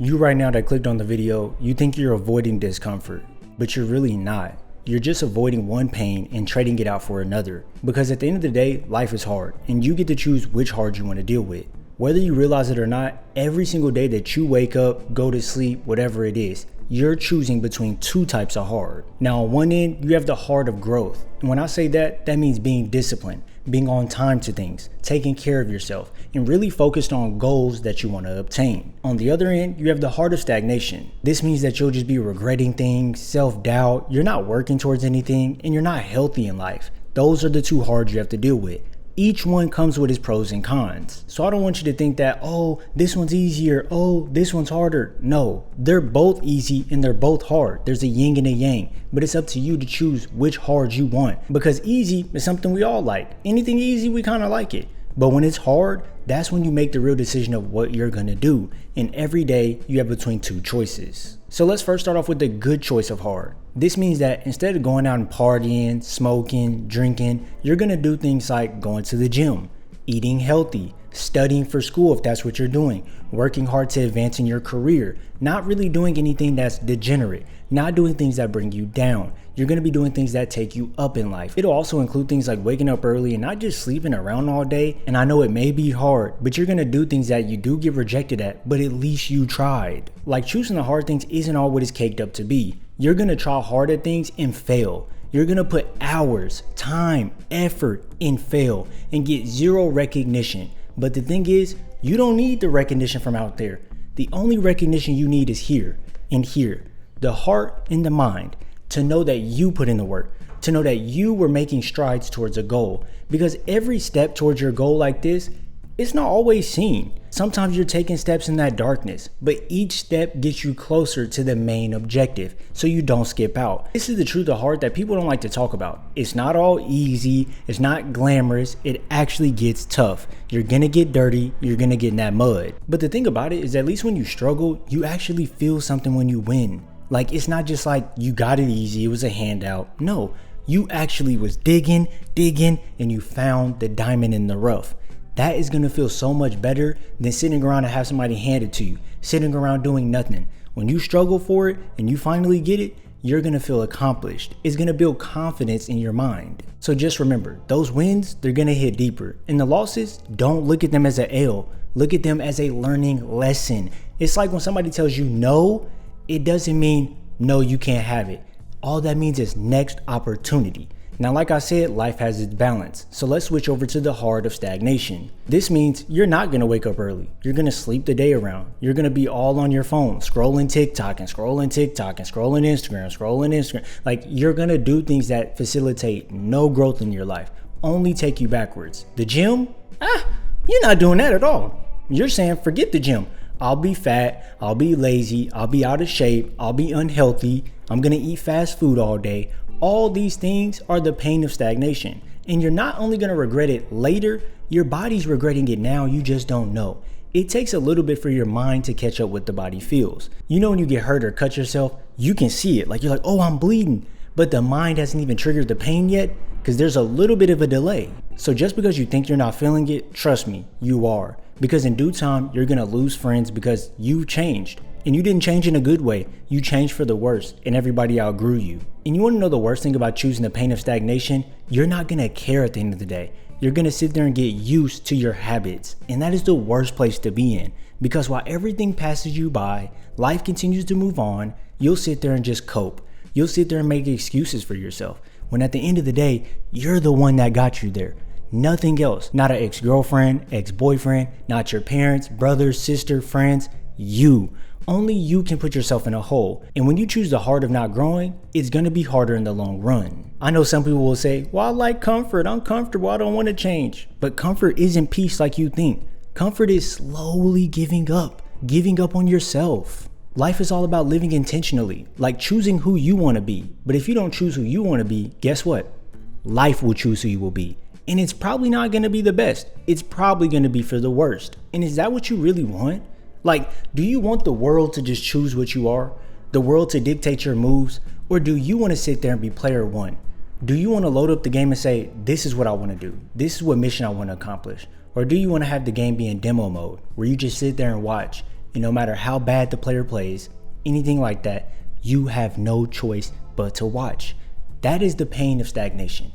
You right now that clicked on the video, you think you're avoiding discomfort, but you're really not. You're just avoiding one pain and trading it out for another. Because at the end of the day, life is hard, and you get to choose which hard you want to deal with. Whether you realize it or not, every single day that you wake up, go to sleep, whatever it is, you're choosing between two types of hard. Now on one end, you have the hard of growth. And when I say that means being disciplined, being on time to things, taking care of yourself, and really focused on goals that you want to obtain. On the other end, you have the heart of stagnation. This means that you'll just be regretting things, self-doubt, you're not working towards anything, and you're not healthy in life. Those are the two hards you have to deal with. Each one comes with its pros and cons. So I don't want you to think that, oh, this one's easier, oh, this one's harder. No, they're both easy and they're both hard. There's a yin and a yang, but it's up to you to choose which hard you want. Because easy is something we all like. Anything easy, we kind of like it. But when it's hard, that's when you make the real decision of what you're gonna do. And every day you have between two choices. So let's first start off with the good choice of hard. This means that instead of going out and partying, smoking, drinking, you're gonna do things like going to the gym, eating healthy, studying for school if that's what you're doing, working hard to advance in your career, not really doing anything that's degenerate, not doing things that bring you down. You're gonna be doing things that take you up in life. It'll also include things like waking up early and not just sleeping around all day. And I know it may be hard, but you're gonna do things that you do get rejected at, but at least you tried. Like choosing the hard things isn't all what it's caked up to be. You're gonna try hard at things and fail. You're gonna put hours, time, effort, and fail and get zero recognition. But the thing is, you don't need the recognition from out there. The only recognition you need is here and here. The heart and the mind, to know that you put in the work, to know that you were making strides towards a goal. Because every step towards your goal like this, it's not always seen. Sometimes you're taking steps in that darkness, but each step gets you closer to the main objective, so you don't skip out. This is the truth of heart that people don't like to talk about. It's not all easy, it's not glamorous, it actually gets tough. You're gonna get dirty, you're gonna get in that mud. But the thing about it is, at least when you struggle, you actually feel something when you win. Like, it's not just like you got it easy, it was a handout. No, you actually was digging, and you found the diamond in the rough. That is gonna feel so much better than sitting around and have somebody hand it to you, sitting around doing nothing. When you struggle for it and you finally get it, you're gonna feel accomplished. It's gonna build confidence in your mind. So just remember, those wins, they're gonna hit deeper. And the losses, don't look at them as an L. Look at them as a learning lesson. It's like when somebody tells you no, it doesn't mean no, you can't have it. All that means is next opportunity. Now, like I said, life has its balance. So let's switch over to the hard of stagnation. This means you're not gonna wake up early. You're gonna sleep the day around. You're gonna be all on your phone, scrolling TikTok and scrolling Instagram. Like, you're gonna do things that facilitate no growth in your life, only take you backwards. The gym? You're not doing that at all. You're saying, forget the gym. I'll be fat, I'll be lazy, I'll be out of shape, I'll be unhealthy, I'm gonna eat fast food all day. All these things are the pain of stagnation. And you're not only gonna regret it later, your body's regretting it now, you just don't know. It takes a little bit for your mind to catch up what the body feels. You know when you get hurt or cut yourself, you can see it. Like, you're like, oh, I'm bleeding. But the mind hasn't even triggered the pain yet because there's a little bit of a delay. So just because you think you're not feeling it, trust me, you are. Because in due time, you're gonna lose friends because you've changed. And you didn't change in a good way. You changed for the worse and everybody outgrew you. And you wanna know the worst thing about choosing the pain of stagnation? You're not gonna care at the end of the day. You're gonna sit there and get used to your habits. And that is the worst place to be in. Because while everything passes you by, life continues to move on, you'll sit there and just cope. You'll sit there and make excuses for yourself. When at the end of the day, you're the one that got you there. Nothing else. Not an ex-girlfriend, ex-boyfriend, not your parents, brothers, sister, friends. You. Only you can put yourself in a hole. And when you choose the hard of not growing, it's gonna be harder in the long run. I know some people will say, well, I like comfort. I'm comfortable. I don't want to change. But comfort isn't peace like you think. Comfort is slowly giving up on yourself. Life is all about living intentionally, like choosing who you want to be. But if you don't choose who you want to be, guess what? Life will choose who you will be. And it's probably not going to be the best. It's probably going to be for the worst. And is that what you really want? Like, do you want the world to just choose what you are? The world to dictate your moves? Or do you want to sit there and be player one? Do you want to load up the game and say, this is what I want to do. This is what mission I want to accomplish. Or do you want to have the game be in demo mode where you just sit there and watch And no matter how bad the player plays, anything like that, you have no choice but to watch. That is the pain of stagnation.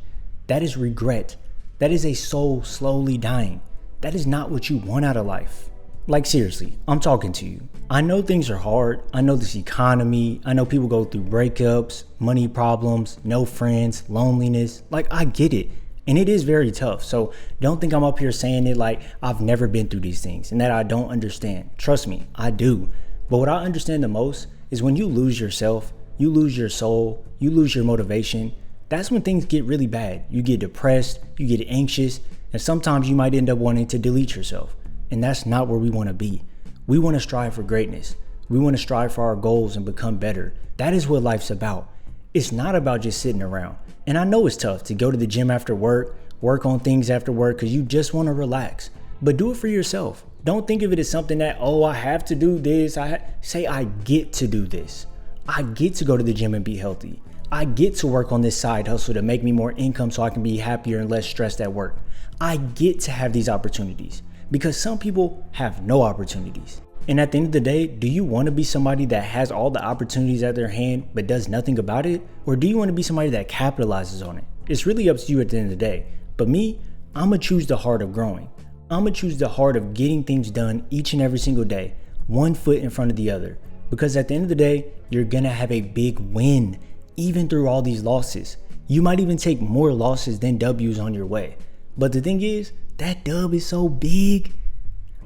That is regret. That is a soul slowly dying. That is not what you want out of life. Like seriously, I'm talking to you. I know things are hard. I know this economy. I know people go through breakups, money problems, no friends, loneliness. Like I get it. And it is very tough. So don't think I'm up here saying it like I've never been through these things and that I don't understand. Trust me, I do. But what I understand the most is when you lose yourself, you lose your soul, you lose your motivation. That's when things get really bad. You get depressed, you get anxious, and sometimes you might end up wanting to delete yourself. And that's not where we want to be. We want to strive for greatness. We want to strive for our goals and become better. That is what life's about. It's not about just sitting around. And I know it's tough to go to the gym after work on things after work because you just want to relax. But do it for yourself. Don't think of it as something that, oh, I have to do this. Say I get to do this. I get to go to the gym and be healthy. I get to work on this side hustle to make me more income so I can be happier and less stressed at work. I get to have these opportunities because some people have no opportunities. And at the end of the day, do you want to be somebody that has all the opportunities at their hand but does nothing about it? Or do you want to be somebody that capitalizes on it? It's really up to you at the end of the day. But me, I'm going to choose the heart of growing. I'm going to choose the heart of getting things done each and every single day, one foot in front of the other. Because at the end of the day, you're going to have a big win, even through all these losses. You might even take more losses than W's on your way. But the thing is, that dub is so big.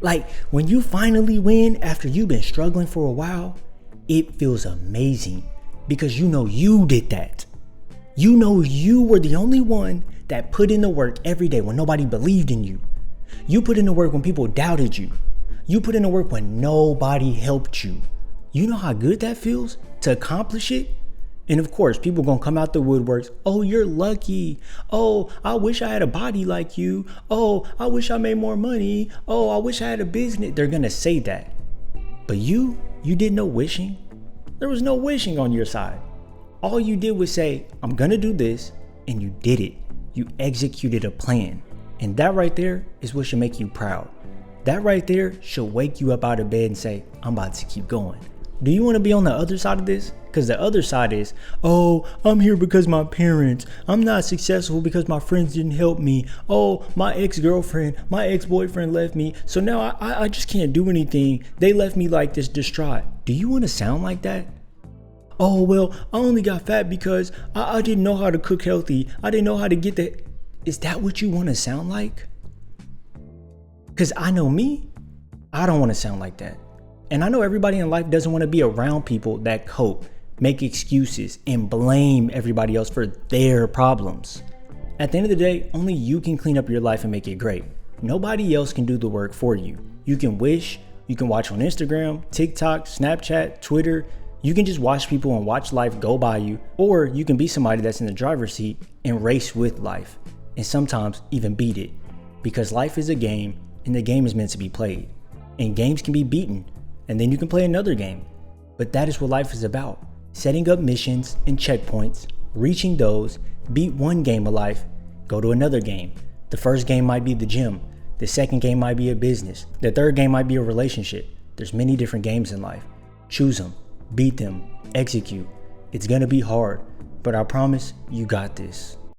Like when you finally win after you've been struggling for a while, it feels amazing because you know you did that. You know you were the only one that put in the work every day when nobody believed in you. You put in the work when people doubted you. You put in the work when nobody helped you. You know how good that feels to accomplish it? And of course, people gonna come out the woodworks. Oh, you're lucky. Oh, I wish I had a body like you. Oh, I wish I made more money. Oh, I wish I had a business. They're gonna say that. But you did no wishing. There was no wishing on your side. All you did was say, I'm gonna do this, and you did it. You executed a plan. And that right there is what should make you proud. That right there should wake you up out of bed and say, I'm about to keep going. Do you want to be on the other side of this? Because the other side is, oh, I'm here because my parents. I'm not successful because my friends didn't help me. Oh, my ex-girlfriend, my ex-boyfriend left me. So now I just can't do anything. They left me like this, distraught. Do you want to sound like that? Oh, well, I only got fat because I didn't know how to cook healthy. I didn't know how to get that. Is that what you want to sound like? Because I know me, I don't want to sound like that. And I know everybody in life doesn't want to be around people that cope, make excuses, and blame everybody else for their problems. At the end of the day, only you can clean up your life and make it great. Nobody else can do the work for you. You can wish, you can watch on Instagram, TikTok, Snapchat, Twitter. You can just watch people and watch life go by you, or you can be somebody that's in the driver's seat and race with life, and sometimes even beat it. Because life is a game, and the game is meant to be played. And games can be beaten, and then you can play another game. But that is what life is about. Setting up missions and checkpoints, reaching those, beat one game of life, go to another game. The first game might be the gym. The second game might be a business. The third game might be a relationship. There's many different games in life. Choose them, beat them, execute. It's gonna be hard, but I promise you got this.